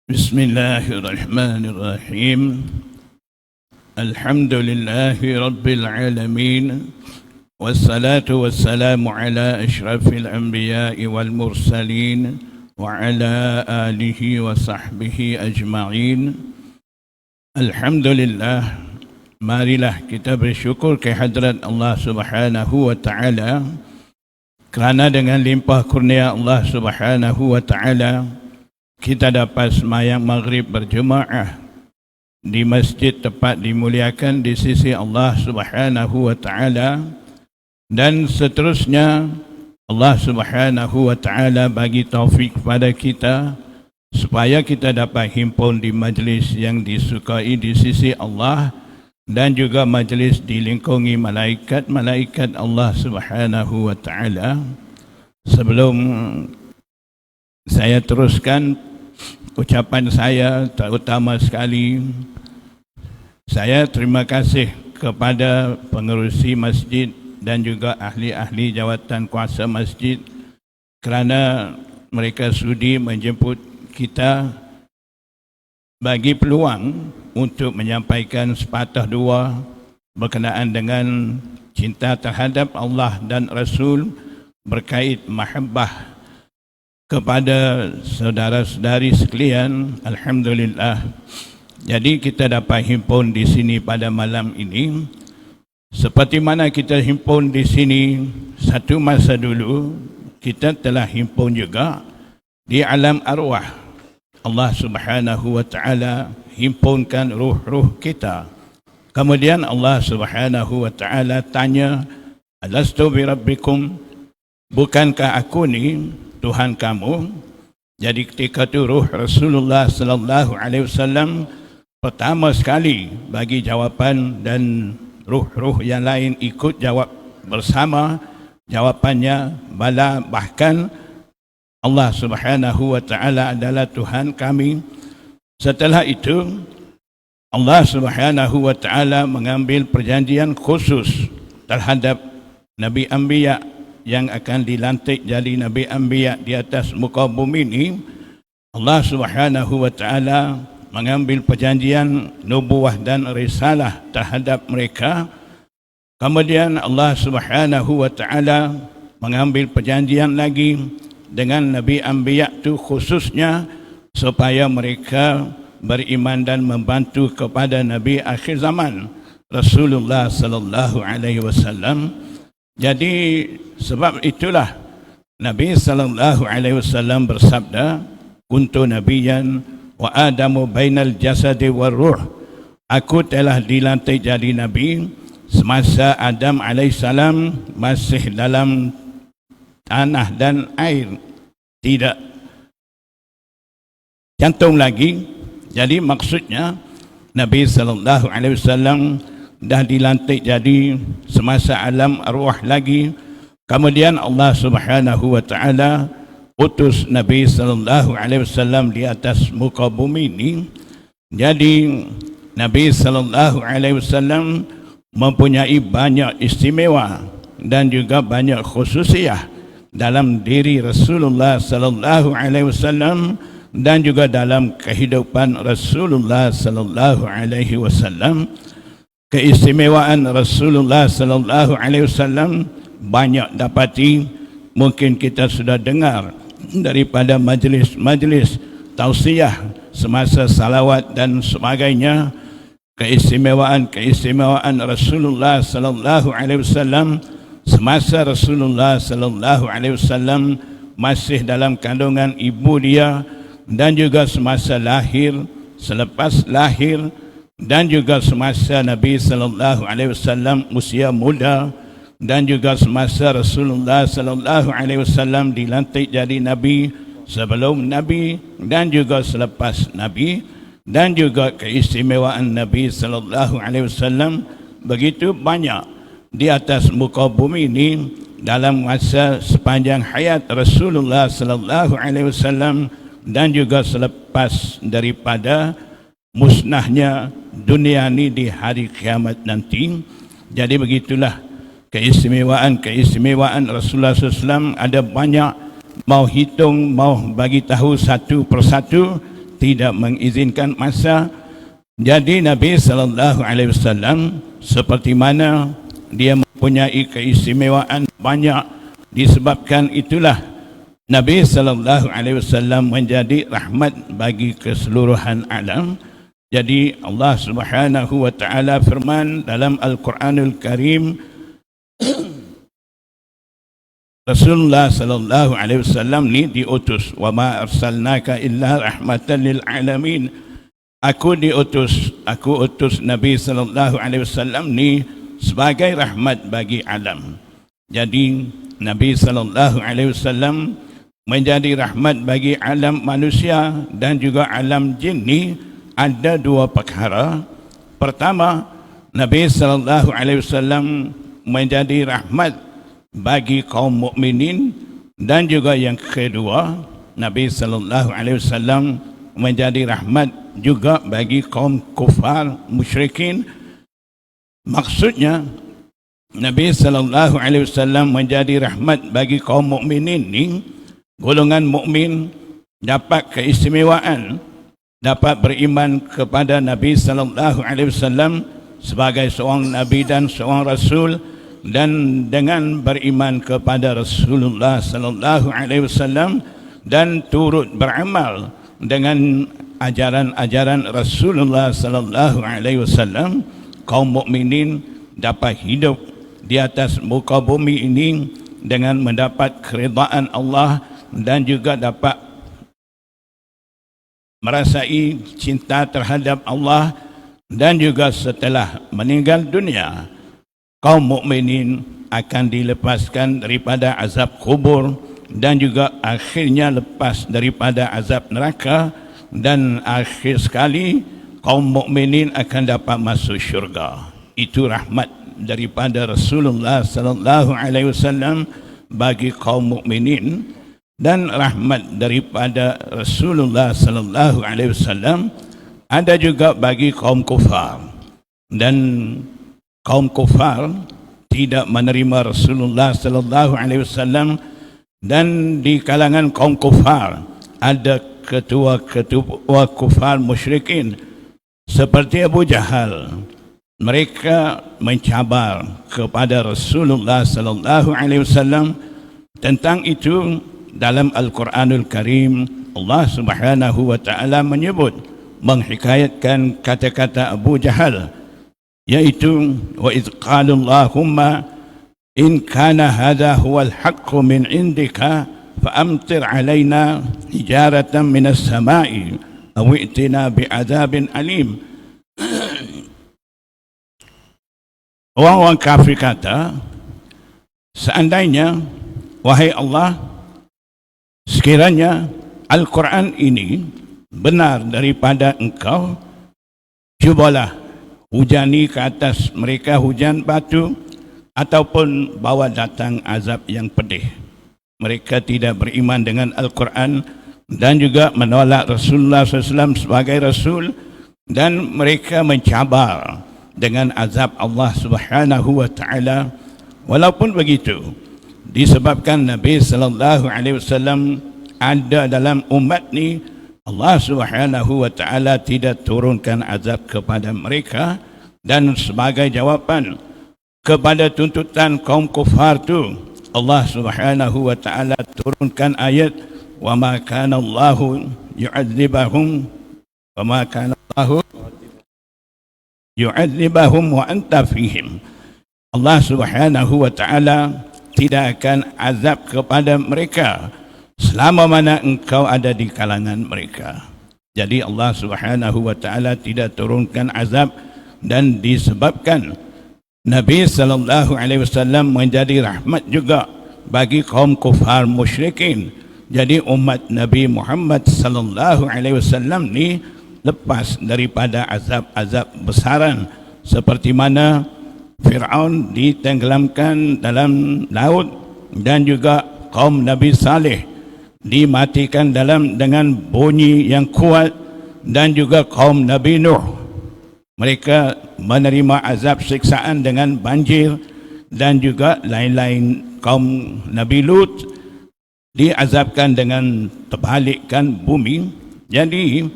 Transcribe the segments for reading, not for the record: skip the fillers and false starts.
بسم الله الرحمن الرحيم. الحمد لله رب العالمين، والصلاة والسلام على أشرف الأنبياء والمرسلين وعلى آله وصحبه أجمعين. الحمد لله. Marilah kita bersyukur ke hadrat Allah Subhanahu wa taala kerana dengan limpah kurnia Allah Subhanahu wa taala kita dapat sembahyang maghrib berjemaah di masjid tepat dimuliakan di sisi Allah Subhanahu wa taala, dan seterusnya Allah Subhanahu wa taala bagi taufik kepada kita supaya kita dapat himpun di majlis yang disukai di sisi Allah dan juga majlis dilingkungi malaikat-malaikat Allah Subhanahu wa taala. Sebelum saya teruskan ucapan saya, terutama sekali saya terima kasih kepada pengerusi masjid dan juga ahli-ahli jawatan kuasa masjid kerana mereka sudi menjemput kita bagi peluang untuk menyampaikan sepatah dua berkenaan dengan cinta terhadap Allah dan Rasul berkait mahabbah kepada saudara-saudari sekalian. Alhamdulillah. Jadi kita dapat himpun di sini pada malam ini seperti mana kita himpun di sini satu masa dulu, kita telah himpun juga di alam arwah. Allah Subhanahu wa taala himpunkan ruh-ruh kita. Kemudian Allah Subhanahu wa taala tanya, "Alastu bi rabbikum?" Bukankah aku ni Tuhan kamu? Jadi ketika itu ruh Rasulullah sallallahu alaihi wasallam pertama sekali bagi jawapan, dan ruh-ruh yang lain ikut jawab bersama. Jawapannya bala, bahkan Allah Subhanahu wa taala adalah Tuhan kami. Setelah itu Allah Subhanahu wa taala mengambil perjanjian khusus terhadap Nabi Anbiya yang akan dilantik jadi Nabi Anbiya di atas muka bumi ini. Allah Subhanahu wa taala mengambil perjanjian nubuwah dan risalah terhadap mereka. Kemudian Allah Subhanahu wa taala mengambil perjanjian lagi dengan Nabi Anbiya itu khususnya supaya mereka beriman dan membantu kepada Nabi akhir zaman Rasulullah sallallahu alaihi wasallam. Jadi sebab itulah Nabi sallallahu alaihi wasallam bersabda, "Kuntu nabiyyan wa adamu bainal jasadi war ruh." Aku telah dilantik jadi nabi semasa Adam alaihissalam masih dalam tanah dan air, tidak jantung lagi. Jadi maksudnya Nabi sallallahu alaihi wasallam dah dilantik jadi semasa alam arwah lagi. Kemudian Allah Subhanahu wa taala utus Nabi sallallahu alaihi wasallam di atas muka bumi ini. Jadi Nabi sallallahu alaihi wasallam mempunyai banyak istimewa dan juga banyak khususiyah dalam diri Rasulullah sallallahu alaihi wasallam dan juga dalam kehidupan Rasulullah sallallahu alaihi wasallam. Keistimewaan Rasulullah sallallahu alaihi wasallam banyak dapati, mungkin kita sudah dengar daripada majlis-majlis tausiah semasa salawat dan sebagainya. Keistimewaan Rasulullah sallallahu alaihi wasallam semasa Rasulullah sallallahu alaihi wasallam masih dalam kandungan ibu dia, dan juga semasa lahir, selepas lahir, dan juga semasa Nabi sallallahu alaihi wasallam usia muda, dan juga semasa Rasulullah sallallahu alaihi wasallam dilantik jadi nabi, sebelum nabi dan juga selepas nabi. Dan juga keistimewaan Nabi sallallahu alaihi wasallam begitu banyak di atas muka bumi ini dalam masa sepanjang hayat Rasulullah sallallahu alaihi wasallam dan juga selepas daripada musnahnya dunia ini di hari kiamat nanti. Jadi begitulah keistimewaan Rasulullah SAW ada banyak. Mau hitung, mau bagi tahu satu persatu tidak mengizinkan masa. Jadi Nabi sallallahu alaihi wasallam seperti mana dia mempunyai keistimewaan banyak, disebabkan itulah Nabi sallallahu alaihi wasallam menjadi rahmat bagi keseluruhan alam. Jadi Allah Subhanahu wa taala firman dalam Al-Quranul Karim, Rasulullah sallallahu alaihi wasallam ni diutus, wa ma arsalnaka illa rahmatan lil alamin. Aku utus Nabi sallallahu alaihi wasallam ni sebagai rahmat bagi alam. Jadi Nabi sallallahu alaihi wasallam menjadi rahmat bagi alam manusia dan juga alam jin ni ada dua perkara. Pertama, Nabi sallallahu alaihi wasallam menjadi rahmat bagi kaum mukminin, dan juga yang kedua, Nabi sallallahu alaihi wasallam menjadi rahmat juga bagi kaum kufar musyrikin. Maksudnya Nabi sallallahu alaihi wasallam menjadi rahmat bagi kaum mukminin ni, golongan mukmin dapat keistimewaan, dapat beriman kepada Nabi sallallahu alaihi wasallam sebagai seorang nabi dan seorang rasul, dan dengan beriman kepada Rasulullah sallallahu alaihi wasallam dan turut beramal dengan ajaran-ajaran Rasulullah sallallahu alaihi wasallam, kaum mukminin dapat hidup di atas muka bumi ini dengan mendapat keridaan Allah dan juga dapat merasai cinta terhadap Allah. Dan juga setelah meninggal dunia, kaum mukminin akan dilepaskan daripada azab kubur dan juga akhirnya lepas daripada azab neraka, dan akhir sekali kaum mukminin akan dapat masuk syurga. Itu rahmat daripada Rasulullah sallallahu alaihi wasallam bagi kaum mukminin, dan rahmat daripada Rasulullah sallallahu alaihi wasallam ada juga bagi kaum kufar. Dan kaum kufar tidak menerima Rasulullah sallallahu alaihi wasallam, dan di kalangan kaum kufar ada ketua-ketua kufar musyrikin seperti Abu Jahal. Mereka mencabar kepada Rasulullah sallallahu alaihi wasallam. Tentang itu dalam Al-Quranul Karim Allah Subhanahu wa taala menyebut, menghikayatkan kata-kata Abu Jahal, yaitu wa idh qala Allahumma in kana hadha huwal haqqu min indika fa amtir alaina hijaratan minas samai aw i'tina bi'adzabin alim. Orang-orang kafir kata, seandainya wahai Allah, sekiranya Al-Quran ini benar daripada engkau, cubalah hujani ke atas mereka hujan batu, ataupun bawa datang azab yang pedih. Mereka tidak beriman dengan Al-Quran dan juga menolak Rasulullah SAW sebagai Rasul, dan mereka mencabar dengan azab Allah Subhanahu wa taala. Walaupun begitu, disebabkan Nabi sallallahu alaihi wasallam ada dalam umat ni, Allah Subhanahu wa taala tidak turunkan azab kepada mereka. Dan sebagai jawapan kepada tuntutan kaum kufar tu, Allah Subhanahu wa taala turunkan ayat, wa ma kana Allahu yu'adzibahum wa ma kana Allahu yu'adzibahum wa anta fihim. Allah Subhanahu wa taala tidak akan azab kepada mereka selama mana engkau ada di kalangan mereka. Jadi Allah Subhanahu wa taala tidak turunkan azab, dan disebabkan Nabi sallallahu alaihi wasallam menjadi rahmat juga bagi kaum kufar musyrikin. Jadi umat Nabi Muhammad sallallahu alaihi wasallam ni lepas daripada azab-azab besaran, seperti mana Fir'aun ditenggelamkan dalam laut, dan juga kaum Nabi Saleh dimatikan dengan bunyi yang kuat, dan juga kaum Nabi Nuh, mereka menerima azab siksaan dengan banjir, dan juga lain-lain kaum Nabi Lut diazabkan dengan terbalikkan bumi. Jadi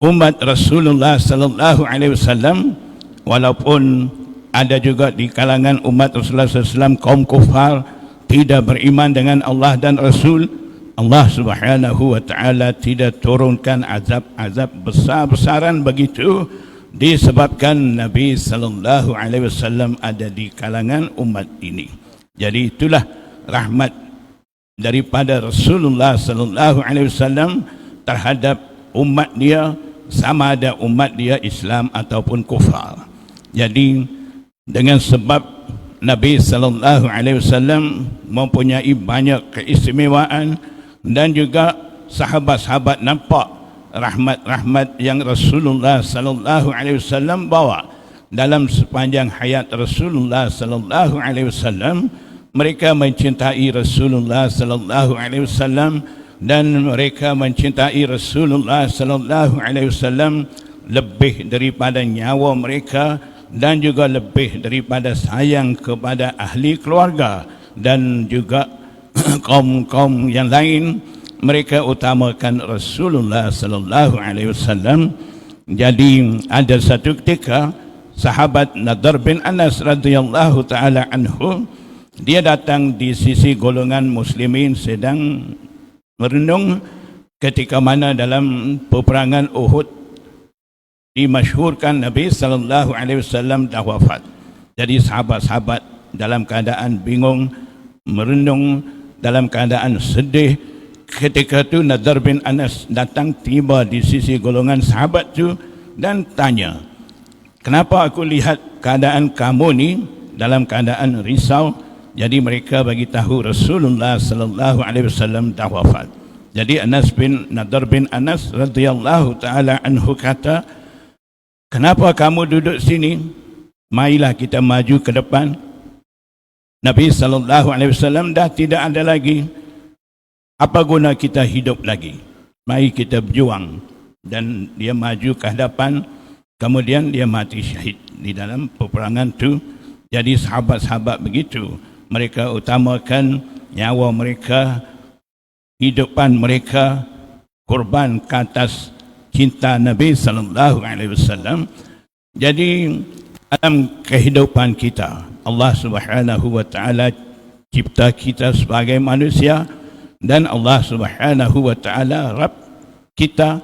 umat Rasulullah sallallahu alaihi wasallam, walaupun ada juga di kalangan umat Rasulullah SAW kaum kufar tidak beriman dengan Allah dan Rasul, Allah Subhanahu wa taala tidak turunkan azab-azab besar-besaran begitu disebabkan Nabi sallallahu alaihi wasallam ada di kalangan umat ini. Jadi itulah rahmat daripada Rasulullah sallallahu alaihi wasallam terhadap umat dia, sama ada umat dia Islam ataupun kufar. Jadi dengan sebab Nabi sallallahu alaihi wasallam mempunyai banyak keistimewaan dan juga sahabat-sahabat nampak rahmat-rahmat yang Rasulullah sallallahu alaihi wasallam bawa dalam sepanjang hayat Rasulullah sallallahu alaihi wasallam. Mereka mencintai Rasulullah sallallahu alaihi wasallam dan mereka mencintai Rasulullah sallallahu alaihi wasallam lebih daripada nyawa mereka dan juga lebih daripada sayang kepada ahli keluarga dan juga kaum-kaum yang lain. Mereka utamakan Rasulullah sallallahu alaihi wasallam. Jadi ada satu ketika sahabat Nadhr bin Anas radhiyallahu taala anhu, dia datang di sisi golongan muslimin sedang merenung ketika mana dalam peperangan Uhud dimasyhurkan Nabi sallallahu alaihi wasallam dah wafat. Jadi sahabat-sahabat dalam keadaan bingung, merenung, dalam keadaan sedih. Ketika itu Nadhr bin Anas datang tiba di sisi golongan sahabat tu dan tanya, "Kenapa aku lihat keadaan kamu ni dalam keadaan risau?" Jadi mereka bagi tahu Rasulullah sallallahu alaihi wasallam dah wafat. Jadi Nadhr bin Anas radhiyallahu taala anhu kata, "Kenapa kamu duduk sini? Marilah kita maju ke depan. Nabi sallallahu alaihi wasallam dah tidak ada lagi. Apa guna kita hidup lagi? Mari kita berjuang." Dan dia maju ke hadapan, kemudian dia mati syahid di dalam peperangan tu. Jadi sahabat-sahabat begitu, mereka utamakan nyawa mereka, hidupan mereka, korban ke atas cinta Nabi sallallahu alaihi wasallam. Jadi dalam kehidupan kita, Allah Subhanahu wa taala cipta kita sebagai manusia dan Allah Subhanahu wa taala Rabb kita.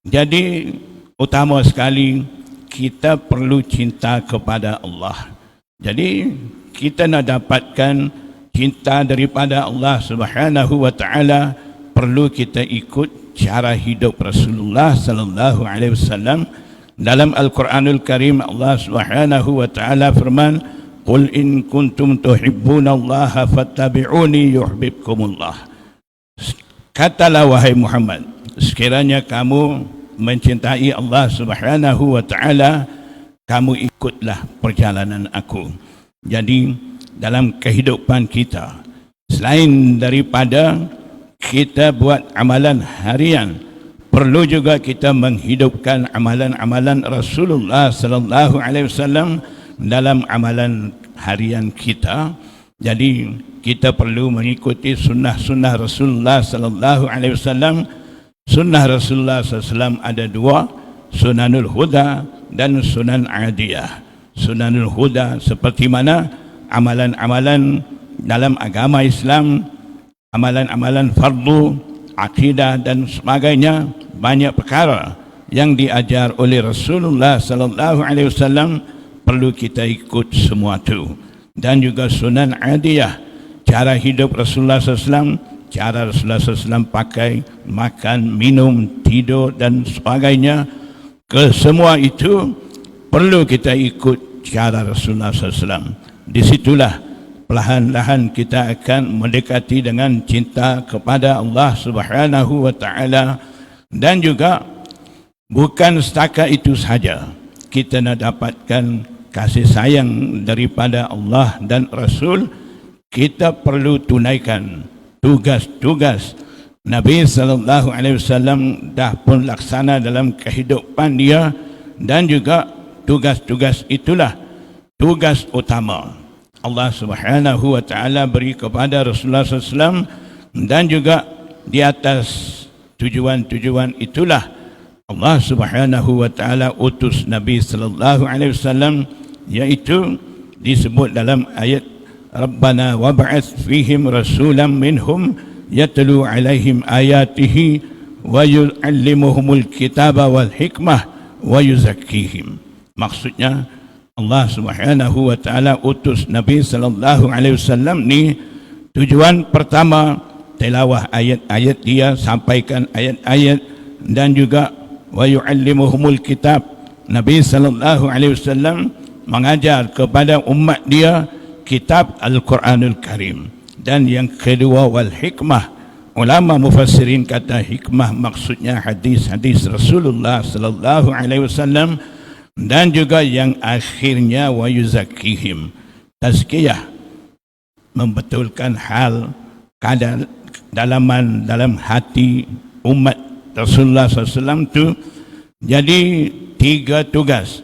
Jadi utama sekali kita perlu cinta kepada Allah. Jadi kita nak dapatkan cinta daripada Allah Subhanahu wa taala, perlu kita ikut cara hidup Rasulullah sallallahu alaihi wasallam. Dalam Al-Quranul Karim Allah Subhanahu wa taala firman, "Qul in kuntum tuhibbunallaha fattabi'uni yuhibbukumullah." Katalah wahai Muhammad, sekiranya kamu mencintai Allah Subhanahu wa taala, kamu ikutlah perjalanan aku. Jadi dalam kehidupan kita, selain daripada kita buat amalan harian, perlu juga kita menghidupkan amalan-amalan Rasulullah sallallahu alaihi wasallam dalam amalan harian kita. Jadi kita perlu mengikuti sunnah-sunnah Rasulullah sallallahu alaihi wasallam. Sunnah Rasulullah sallallahu alaihi wasallam ada dua, Sunanul Huda dan Sunan Adiyah. Sunanul Huda seperti mana amalan-amalan dalam agama Islam, amalan-amalan fardu, akidah dan sebagainya, banyak perkara yang diajar oleh Rasulullah sallallahu alaihi wasallam perlu kita ikut semua tu. Dan juga Sunan Adiyah, cara hidup Rasulullah sallallahu alaihi wasallam, cara Rasulullah sallallahu alaihi wasallam pakai, makan, minum, tidur dan sebagainya. Kesemua itu perlu kita ikut cara Rasulullah sallallahu alaihi wasallam. Di situlah perlahan-lahan kita akan mendekati dengan cinta kepada Allah Subhanahu wa taala. Dan juga bukan setakat itu saja, kita nak dapatkan kasih sayang daripada Allah dan Rasul, kita perlu tunaikan tugas-tugas Nabi sallallahu alaihi wasallam dah pun laksana dalam kehidupan dia, dan juga tugas-tugas itulah tugas utama Allah Subhanahu wa taala beri kepada Rasulullah sallallahu alaihi wasallam. Dan juga di atas tujuan-tujuan itulah Allah Subhanahu wa taala utus Nabi sallallahu alaihi wasallam, iaitu disebut dalam ayat Rabbana wab'ats fihim rasulan minhum yatlu alaihim ayatihi wa yu'allimuhumul kitaba wal hikmah wa yuzakkihim. Maksudnya Allah Subhanahu wa taala utus Nabi sallallahu alaihi wasallam ni, tujuan pertama tilawah ayat-ayat dia, sampaikan ayat-ayat, dan juga wa yu'allimuhumul kitab. Nabi sallallahu alaihi wasallam mengajar kepada umat dia kitab Al-Quranul Karim. Dan yang kedua wal hikmah. Ulama mufassirin kata hikmah maksudnya hadis-hadis Rasulullah sallallahu alaihi wasallam, dan juga yang akhirnya wa yuzakkihim, tazkiyah, membetulkan hal keadaan dalam hati umat Rasulullah SAW itu. Jadi 3 tugas: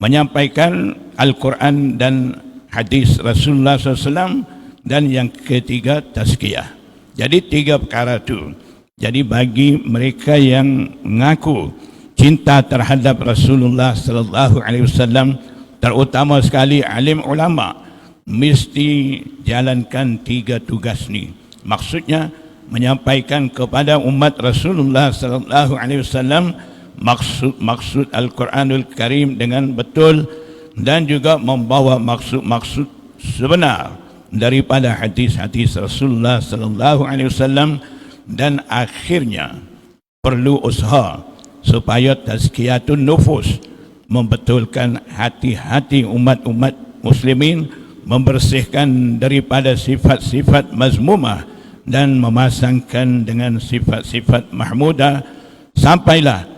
menyampaikan Al-Quran dan hadis Rasulullah SAW, dan yang ketiga tazkiyah. Jadi 3 perkara itu. Jadi bagi mereka yang mengaku cinta terhadap Rasulullah sallallahu alaihi wasallam, terutama sekali alim ulama, mesti jalankan 3 tugas ni. Maksudnya menyampaikan kepada umat Rasulullah sallallahu alaihi wasallam maksud Al-Quranul Karim dengan betul, dan juga membawa maksud-maksud sebenar daripada hadis-hadis Rasulullah sallallahu alaihi wasallam. Dan akhirnya perlu usaha supaya tazkiyatun nufus, membetulkan hati-hati umat-umat muslimin, membersihkan daripada sifat-sifat mazmumah dan memasangkan dengan sifat-sifat mahmudah, sampailah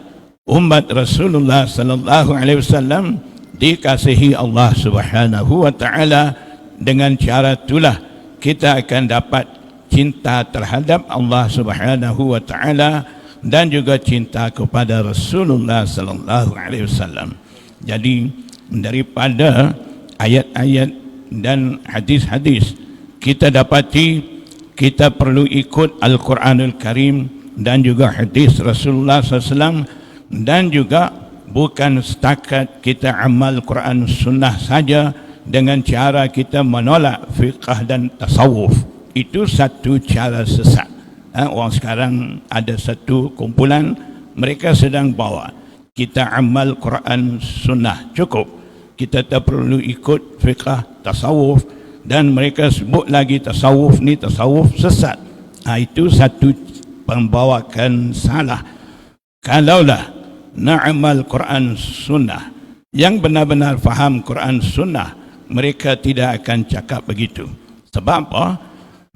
umat Rasulullah sallallahu alaihi wasallam dikasihi Allah Subhanahu wa taala. Dengan cara itulah kita akan dapat cinta terhadap Allah Subhanahu wa taala dan juga cinta kepada Rasulullah sallallahu alaihi wasallam. Jadi daripada ayat-ayat dan hadis-hadis kita dapati kita perlu ikut Al-Quranul Karim dan juga hadis Rasulullah SAW, dan juga bukan setakat kita amal Quran Sunnah saja dengan cara kita menolak fiqh dan tasawuf. Itu satu cara sesat. Orang sekarang ada satu kumpulan, mereka sedang bawa kita amal Quran Sunnah cukup, kita tak perlu ikut fiqh tasawuf, dan mereka sebut lagi tasawuf ni tasawuf sesat. Itu satu pembawakan salah. Kalaulah na'amal Quran Sunnah, yang benar-benar faham Quran Sunnah, mereka tidak akan cakap begitu. Sebab apa?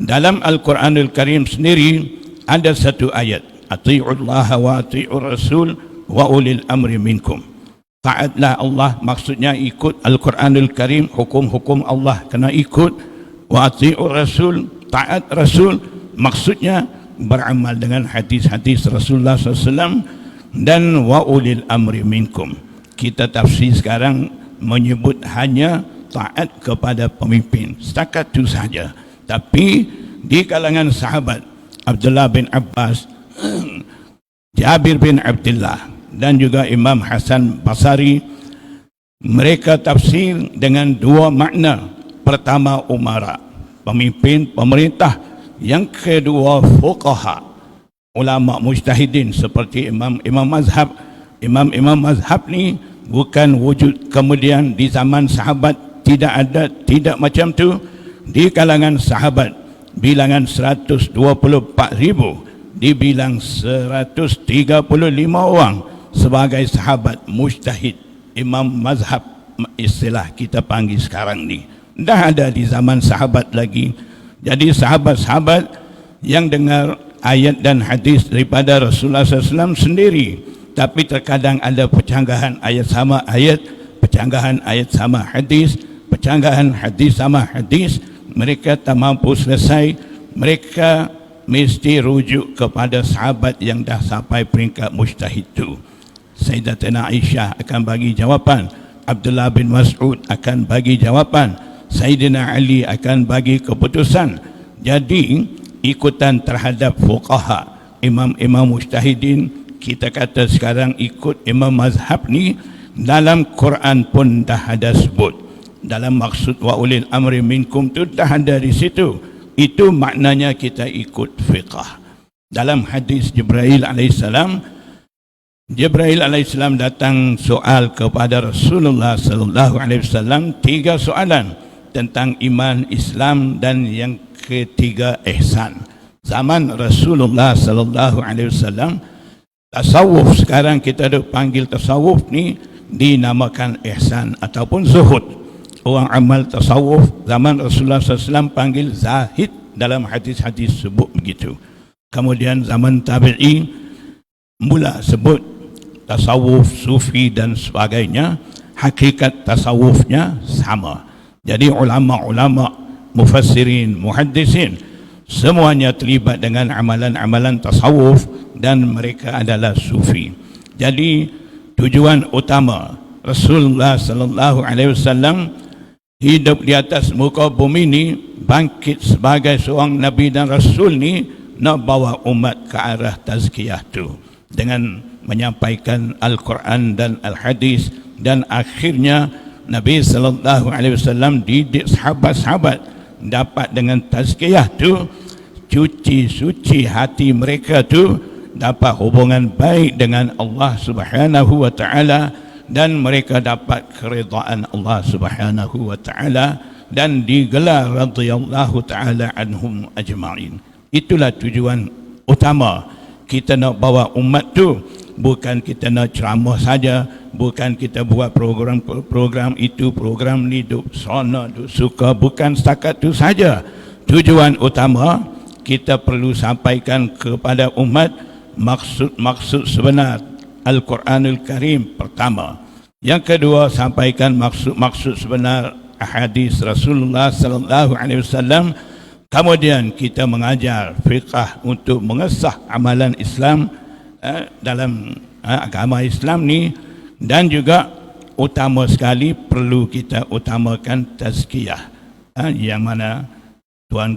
Dalam Al-Quranul Karim sendiri ada satu ayat, ati'ullaha wa ati'ur rasul wa ulil amri minkum. Taatlah Allah, maksudnya ikut Al-Quranul Karim, hukum-hukum Allah kena ikut. Wa ati'ur rasul, taat Rasul, maksudnya beramal dengan hadis-hadis Rasulullah SAW. Dan wa ulil amri minkum, kita tafsir sekarang menyebut hanya taat kepada pemimpin, setakat itu saja. Tapi di kalangan sahabat Abdullah bin Abbas, Jabir bin Abdullah, dan juga Imam Hasan Basri, mereka tafsir dengan 2 makna. Pertama umara, pemimpin pemerintah. Yang kedua fuqaha, ulama mujtahidin seperti imam mazhab. Imam mazhab ni bukan wujud kemudian di zaman sahabat tidak ada, tidak macam tu. Di kalangan sahabat bilangan 124,000, dibilang 135 orang sebagai sahabat mujtahid, imam mazhab, istilah kita panggil sekarang ni. Dah ada di zaman sahabat lagi. Jadi sahabat-sahabat yang dengar ayat dan hadis daripada Rasulullah SAW sendiri, tapi terkadang ada percanggahan ayat sama ayat, percanggahan ayat sama hadis, percanggahan hadis sama hadis. Mereka tak mampu selesai, mereka mesti rujuk kepada sahabat yang dah sampai peringkat mujtahid itu. Sayyidatina Aisyah akan bagi jawapan, Abdullah bin Mas'ud akan bagi jawapan, Sayyidina Ali akan bagi keputusan. Jadi ikutan terhadap fuqaha, imam-imam mujtahidin, kita kata sekarang ikut imam mazhab ni, dalam Quran pun dah ada sebut. Dalam maksud wa ulil amri minkum tu dah ada di situ. Itu maknanya kita ikut fiqh. Dalam hadis Jibril alaihissalam, Jibril alaihissalam datang soal kepada Rasulullah sallallahu alaihi wasallam 3 soalan tentang iman, Islam dan yang ketiga ihsan. Zaman Rasulullah sallallahu alaihi wasallam, tasawuf sekarang kita ada panggil tasawuf ni dinamakan ihsan ataupun zuhud. Orang amal tasawuf zaman Rasulullah SAW panggil zahid, dalam hadis-hadis sebut begitu. Kemudian zaman tabi'i mula sebut tasawuf, sufi dan sebagainya. Hakikat tasawufnya sama. Jadi ulama-ulama, mufassirin, muhaddisin, semuanya terlibat dengan amalan-amalan tasawuf dan mereka adalah sufi. Jadi tujuan utama Rasulullah sallallahu alaihi wasallam hidup di atas muka bumi ni, bangkit sebagai seorang nabi dan rasul ni, nak bawa umat ke arah tazkiyah tu dengan menyampaikan Al-Quran dan Al-Hadis. Dan akhirnya Nabi sallallahu alaihi wasallam didik sahabat-sahabat dapat dengan tazkiyah tu cuci suci hati mereka tu, dapat hubungan baik dengan Allah Subhanahu wa taala, dan mereka dapat keridaan Allah Subhanahu wa taala dan digelar radhiyallahu taala anhum ajma'in. Itulah tujuan utama kita nak bawa umat tu. Bukan kita nak ceramah saja, bukan kita buat program itu, program ni, duk sana, duk suka, bukan setakat tu saja. Tujuan utama kita perlu sampaikan kepada umat maksud sebenar Al-Quranul Karim pertama. Yang kedua, sampaikan maksud sebenar hadis Rasulullah sallallahu alaihi wasallam. Kemudian kita mengajar fiqh untuk mengesah amalan Islam dalam agama Islam ni, dan juga utama sekali perlu kita utamakan tazkiyah, yang mana tuan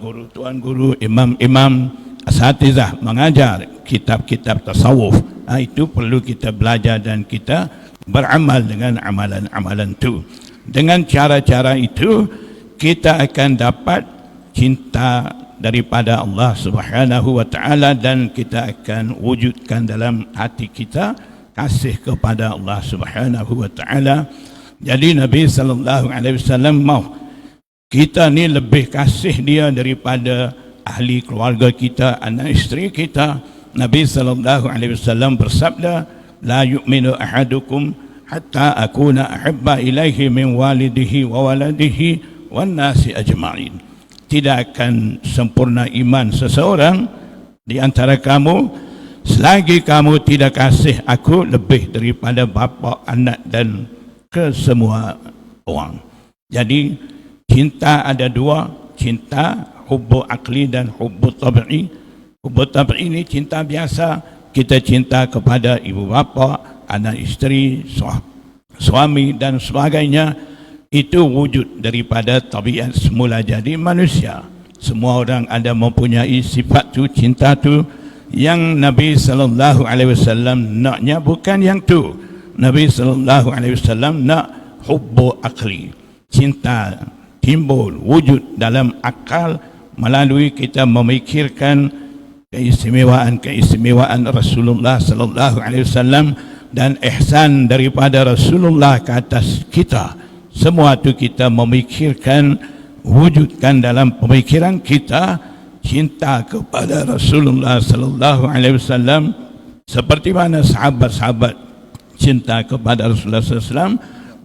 guru, imam-imam, asatizah mengajar kitab-kitab tasawuf. Itu perlu kita belajar dan kita beramal dengan amalan-amalan itu. Dengan cara-cara itu kita akan dapat cinta daripada Allah Subhanahu wa taala, dan kita akan wujudkan dalam hati kita kasih kepada Allah Subhanahu wa taala. Jadi Nabi sallallahu alaihi wasallam mau kita ni lebih kasih dia daripada ahli keluarga kita, anak isteri kita. Nabi sallallahu alaihi wasallam bersabda, la yu'minu ahadukum hatta akuna ahabba ilaihi min walidihi wa waladihi wan nasi ajma'in. Tidak akan sempurna iman seseorang di antara kamu selagi kamu tidak kasih aku lebih daripada bapa, anak dan kesemua orang. Jadi cinta ada dua, cinta hubbu akli dan hubbu tabi'i. Hubbu tabi'i ini cinta biasa, kita cinta kepada ibu bapa, anak isteri, suami dan sebagainya. Itu wujud daripada tabiat semula jadi manusia. Semua orang ada mempunyai sifat tu, cinta tu. Yang Nabi sallallahu alaihi wasallam naknya bukan yang tu. Nabi sallallahu alaihi wasallam nak hubbu akli. Cinta timbul wujud dalam akal melalui kita memikirkan keistimewaan Rasulullah sallallahu alaihi wasallam dan ihsan daripada Rasulullah ke atas kita. Semua itu kita memikirkan, wujudkan dalam pemikiran kita cinta kepada Rasulullah sallallahu alaihi wasallam, seperti mana sahabat-sahabat cinta kepada Rasulullah sallallahu alaihi wasallam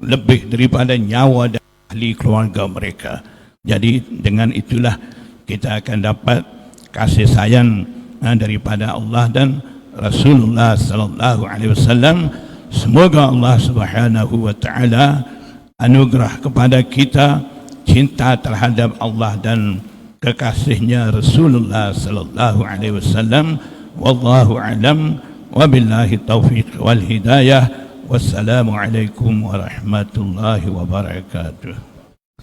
lebih daripada nyawa dan ahli keluarga mereka. Jadi dengan itulah kita akan dapat kasih sayang daripada Allah dan Rasulullah sallallahu alaihi wasallam. Semoga Allah Subhanahu wa taala anugerah kepada kita cinta terhadap Allah dan kekasihnya Rasulullah sallallahu alaihi wasallam. Wallahu a'lam, wabillahi taufiq wal hidayah. Wassalamu alaikum warahmatullahi wabarakatuh.